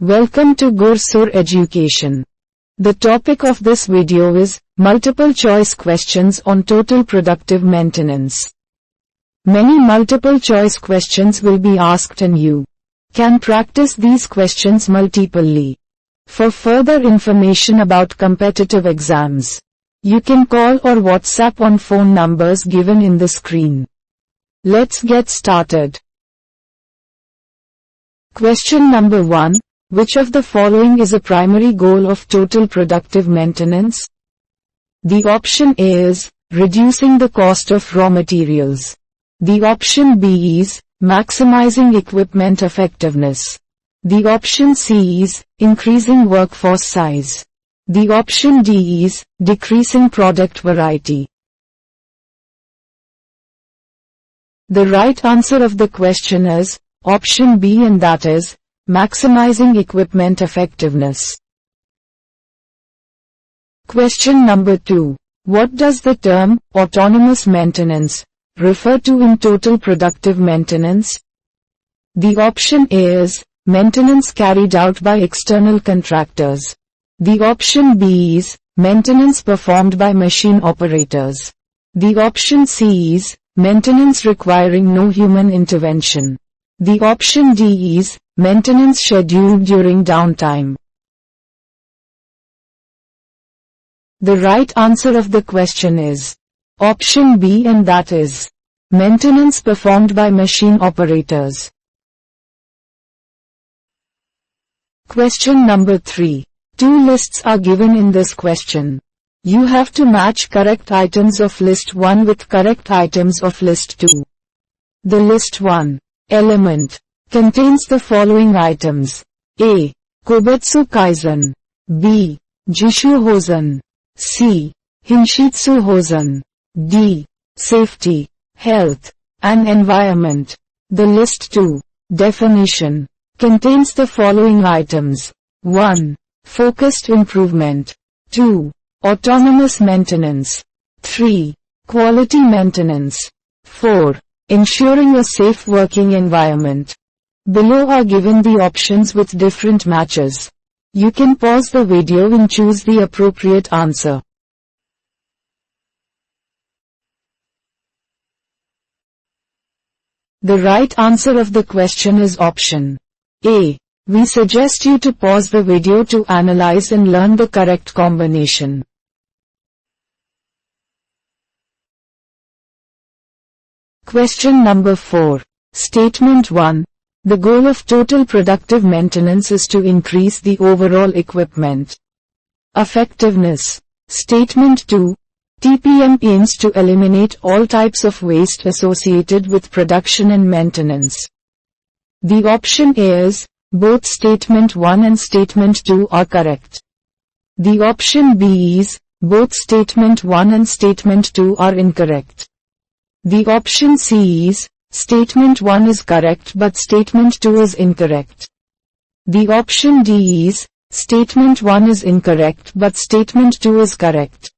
Welcome to GURSUR Education. The topic of this video is multiple choice questions on total productive maintenance. Many multiple choice questions will be asked and you can practice these questions multiply. For further information about competitive exams, you can call or WhatsApp on phone numbers given in the screen. Let's get started. Question number 1. Which of the following is a primary goal of total productive maintenance? The option A is reducing the cost of raw materials. The option B is maximizing equipment effectiveness. The option C is increasing workforce size. The option D is decreasing product variety. The right answer of the question is option B, and that is maximizing equipment effectiveness. Question number 2. What does the term autonomous maintenance refer to in total productive maintenance? The option A is maintenance carried out by external contractors. The option B is maintenance performed by machine operators. The option C is maintenance requiring no human intervention. The option D is maintenance scheduled during downtime. The right answer of the question is option B, and that is maintenance performed by machine operators. Question number 3. Two lists are given in this question. You have to match correct items of list 1 with correct items of list 2. The list 1 element contains the following items: A. Kobetsu Kaizen. B. Jishu Hosen. C. Hinshitsu Hosen. D. Safety, Health, and Environment. The list 2 definition contains the following items: 1. Focused improvement. 2. Autonomous maintenance. 3. Quality maintenance. 4. Ensuring a safe working environment. Below are given the options with different matches. You can pause the video and choose the appropriate answer. The right answer of the question is option A. We suggest you to pause the video to analyze and learn the correct combination. Question number 4. Statement 1. The goal of total productive maintenance is to increase the overall equipment effectiveness. Statement 2. TPM aims to eliminate all types of waste associated with production and maintenance. The option A is both statement 1 and statement 2 are correct. The option B is both statement 1 and statement 2 are incorrect. The option C is statement 1 is correct but statement 2 is incorrect. The option D is statement 1 is incorrect but statement 2 is correct.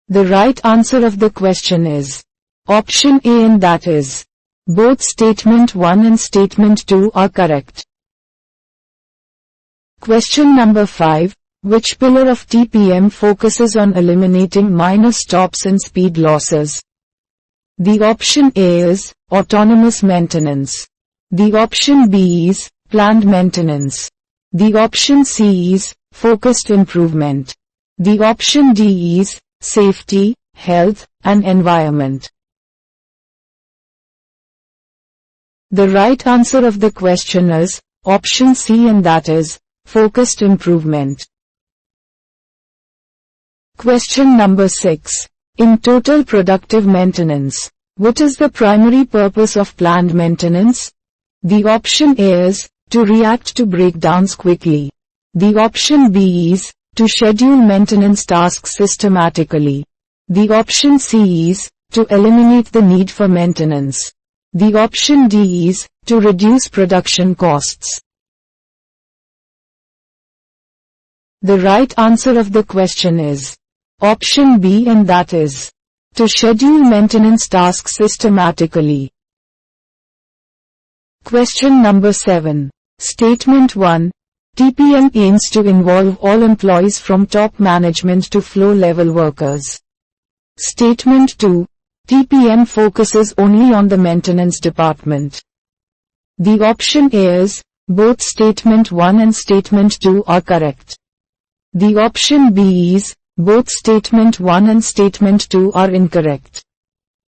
The right answer of the question is option A, and that is both statement 1 and statement 2 are correct. Question number 5. Which pillar of TPM focuses on eliminating minor stops and speed losses? The option A is autonomous maintenance. The option B is planned maintenance. The option C is focused improvement. The option D is safety, health, and environment. The right answer of the question is option C, and that is focused improvement. Question number 6. In total productive maintenance, what is the primary purpose of planned maintenance? The option A is to react to breakdowns quickly. The option B is to schedule maintenance tasks systematically. The option C is to eliminate the need for maintenance. The option D is to reduce production costs. The right answer of the question is option B, and that is to schedule maintenance tasks systematically. Question number 7. Statement 1. TPM aims to involve all employees from top management to floor-level workers. Statement 2. TPM focuses only on the maintenance department. The option A is, both statement 1 and statement 2 are correct. The option B is, both statement 1 and statement 2 are incorrect.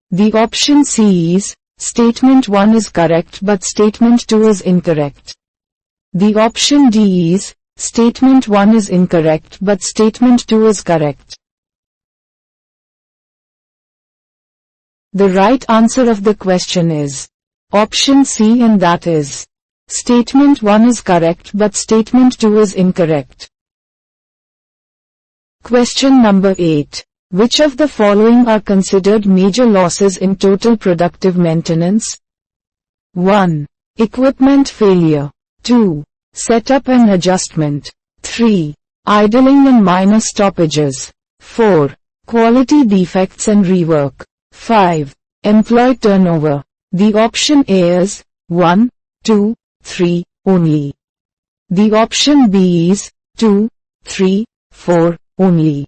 The option C is, statement 1 is correct but statement 2 is incorrect. The option D is, statement 1 is incorrect but statement 2 is correct. The right answer of the question is option C, and that is, statement 1 is correct but statement 2 is incorrect. Question number 8. Which of the following are considered major losses in total productive maintenance? 1. Equipment failure. 2. Setup and adjustment. 3. Idling and minor stoppages. 4. Quality defects and rework. 5. Employee turnover. The option A is 1, 2, 3 only. The option B is 2, 3, 4 only.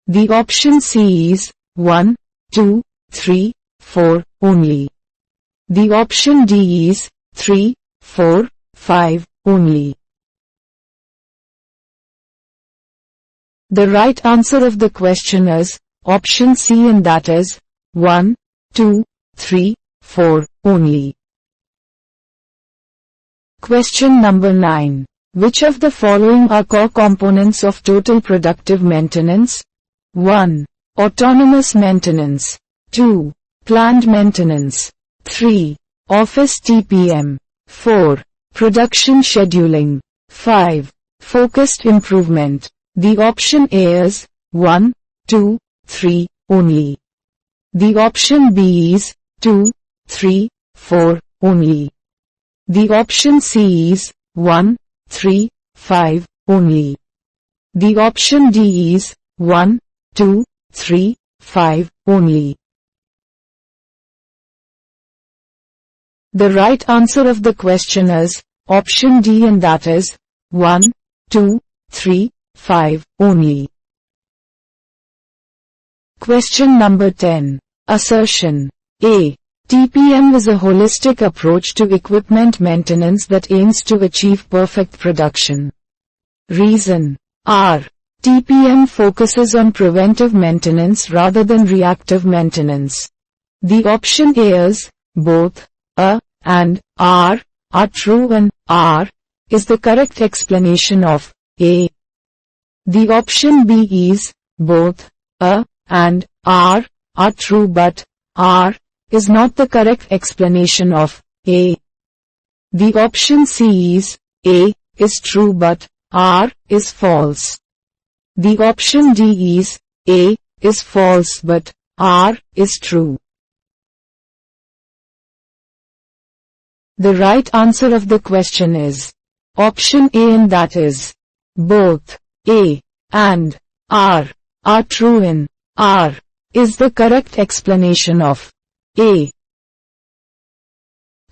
The option C is 1, 2, 3, 4 only. The option D is 3, 4, 5 only. The right answer of the question is option C, and that is 1, 2, 3, 4 only. Question number 9. Which of the following are core components of total productive maintenance? 1. Autonomous maintenance. 2. Planned maintenance. 3. Office TPM. 4. Production scheduling. 5. Focused improvement. The option A is 1, 2, 3 only. The option B is 2, 3, 4 only. The option C is 1, 3, 5 only. The option D is 1, 2, 3, 5 only. The right answer of the question is option D, and that is 1, 2, 3, 5 only. Question number 10. Assertion. A. TPM is a holistic approach to equipment maintenance that aims to achieve perfect production. Reason. R. TPM focuses on preventive maintenance rather than reactive maintenance. The option A is, both A and R are true, and R is the correct explanation of A. The option B is, both A and R are true but R is not the correct explanation of A. The option C is, A is true but R is false. The option D is, A is false but R is true. The right answer of the question is option A, and that is, both A and R are true, and R is the correct explanation of A.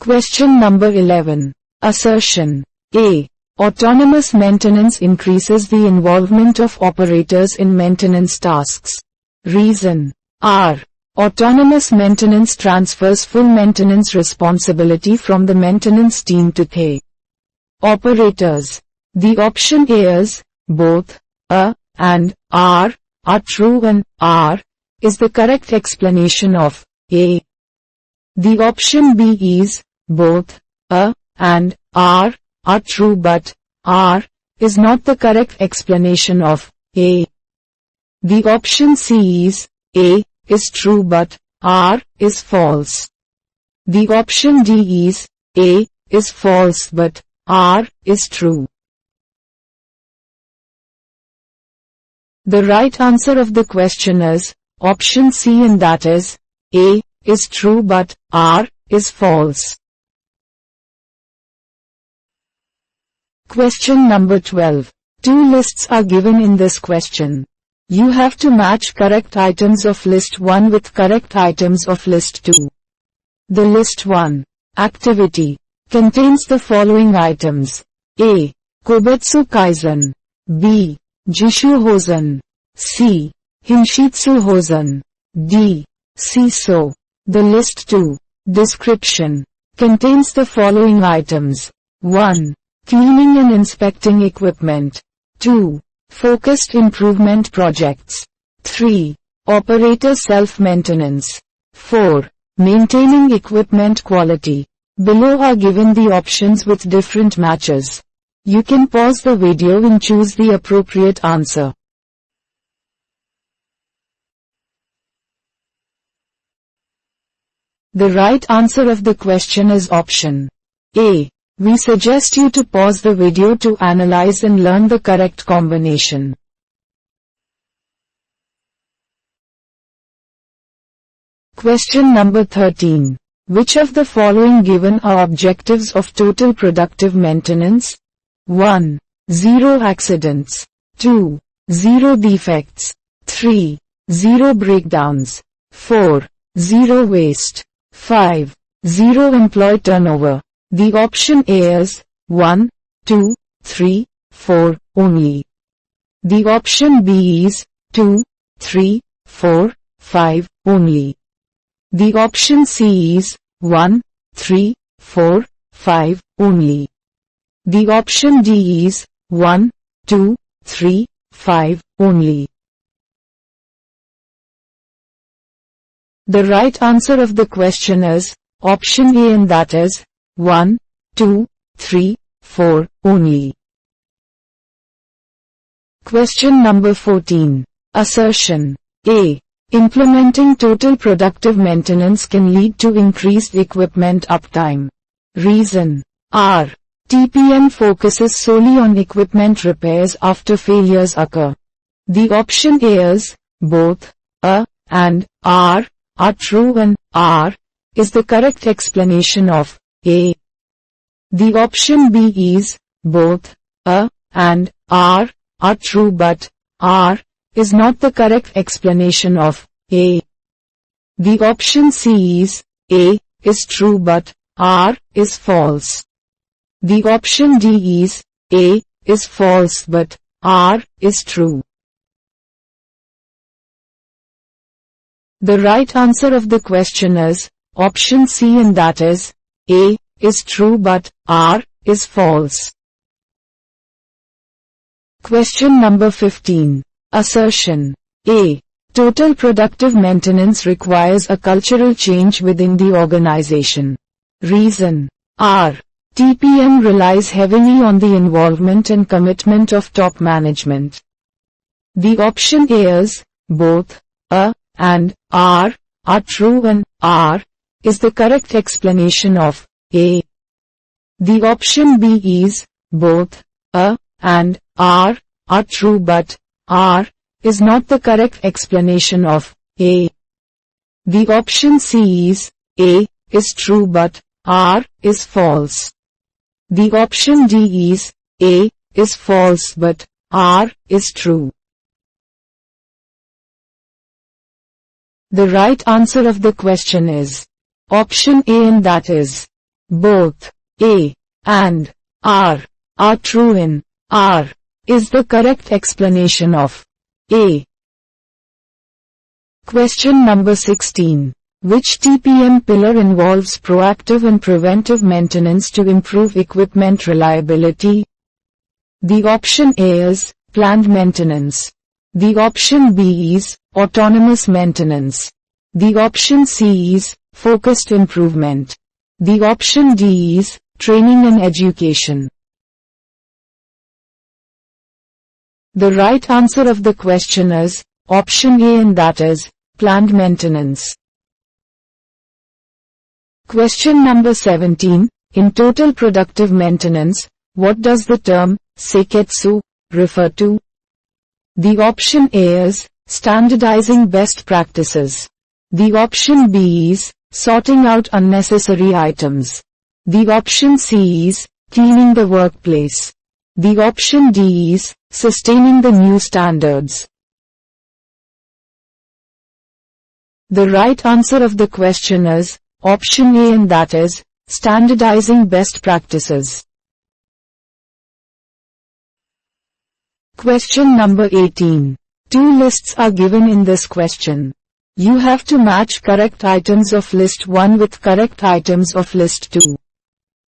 Question number 11. Assertion. A. Autonomous maintenance increases the involvement of operators in maintenance tasks. Reason. R. Autonomous maintenance transfers full maintenance responsibility from the maintenance team to the operators. The option A is, both A and R are true, and R is the correct explanation of A. The option B is, both A and R are true but R is not the correct explanation of A. The option C is, A is true but R is false. The option D is, A is false but R is true. The right answer of the question is option C, and that is, A is true but R is false. Question number 12. Two lists are given in this question. You have to match correct items of list 1 with correct items of list 2. The list 1. Activity. contains the following items. A. Kobetsu Kaizen. B. Jishu Hosen. C. Hinshitsu Hosen. D. Siso. The list 2. Description. Contains the following items. 1. Cleaning and inspecting equipment. 2. Focused improvement projects. 3. Operator self-maintenance. 4. Maintaining equipment quality. Below are given the options with different matches. You can pause the video and choose the appropriate answer. The right answer of the question is option A. We suggest you to pause the video to analyze and learn the correct combination. Question number 13. Which of the following given are objectives of total productive maintenance? 1. 0 accidents. 2. 0 defects. 3. 0 breakdowns. 4. 0 waste. 5. 0 employee turnover. The option A is 1, 2, 3, 4 only. The option B is 2, 3, 4, 5 only. The option C is 1, 3, 4, 5 only. The option D is 1, 2, 3, 5 only. The right answer of the question is option A, and that is 1, 2, 3, 4 only. Question number 14. Assertion. A. Implementing total productive maintenance can lead to increased equipment uptime. Reason. R. TPM focuses solely on equipment repairs after failures occur. The option A is both A and R are true, and R is the correct explanation of A. The option B is both A and R are true, but R is not the correct explanation of A. The option C is A is true but R is false. The option D is A is false but R is true. The right answer of the question is option C, and that is A is true but R is false. Question number 15. Assertion. A. Total productive maintenance requires a cultural change within the organization. Reason. R. TPM relies heavily on the involvement and commitment of top management. The option A is both A and R are true, and R is the correct explanation of A. The option B is both A and R are true, but R is not the correct explanation of A. The option C is A is true but R is false. The option D is A is false but R is true. The right answer of the question is option A, and that is both A and R are true, and R is the correct explanation of A. Question number 16. Which TPM pillar involves proactive and preventive maintenance to improve equipment reliability? The option A is planned maintenance. The option B is autonomous maintenance. The option C is focused improvement. The option D is training and education. The right answer of the question is option A, and that is planned maintenance. Question number 17. In total productive maintenance, what does the term seiketsu refer to? The option A is standardizing best practices. The option B is sorting out unnecessary items. The option C is cleaning the workplace. The option D is sustaining the new standards. The right answer of the question is option A, and that is Standardizing best practices. Question number 18. Two lists are given in this question. You have to match correct items of list 1 with correct items of list 2.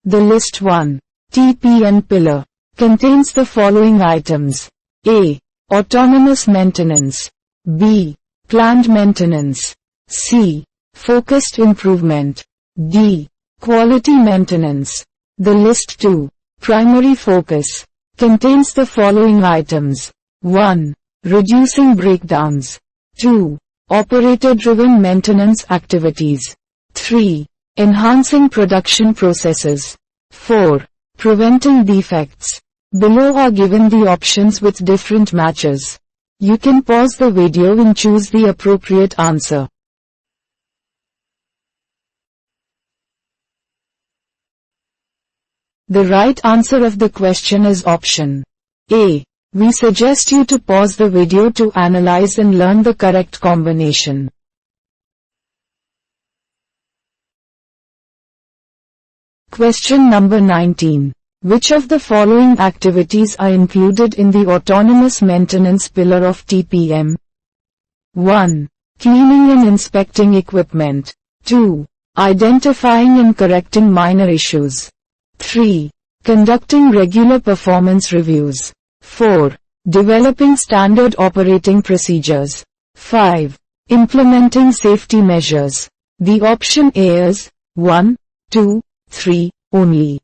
The list 1, TPM pillar, contains the following items. A. Autonomous maintenance. B. Planned maintenance. C. Focused improvement. D. Quality maintenance. The list 2, primary focus, contains the following items. 1. Reducing breakdowns. 2. Operator-driven maintenance activities. 3. Enhancing production processes. 4. Preventing defects. Below are given the options with different matches. You can pause the video and choose the appropriate answer. The right answer of the question is option A. We suggest you to pause the video to analyze and learn the correct combination. Question number 19. Which of the following activities are included in the autonomous maintenance pillar of TPM? 1. Cleaning and inspecting equipment. 2. Identifying and correcting minor issues. 3. Conducting regular performance reviews. 4. Developing standard operating procedures. 5. Implementing safety measures. The option A is 1, 2, 3 only.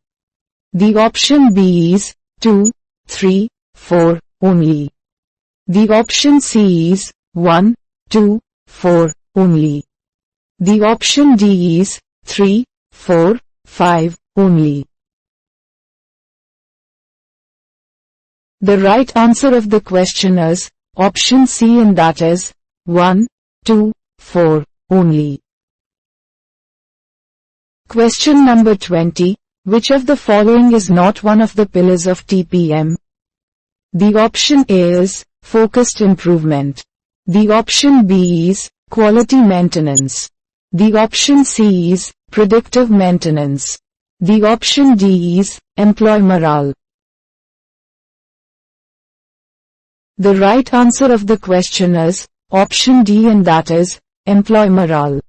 The option B is 2, 3, 4 only. The option C is 1, 2, 4 only. The option D is 3, 4, 5 only. The right answer of the question is option C, and that is 1, 2, 4 only. Question number 20. Which of the following is not one of the pillars of TPM? The option A is focused improvement. The option B is quality maintenance. The option C is predictive maintenance. The option D is employee morale. The right answer of the question is option D, and that is employee morale.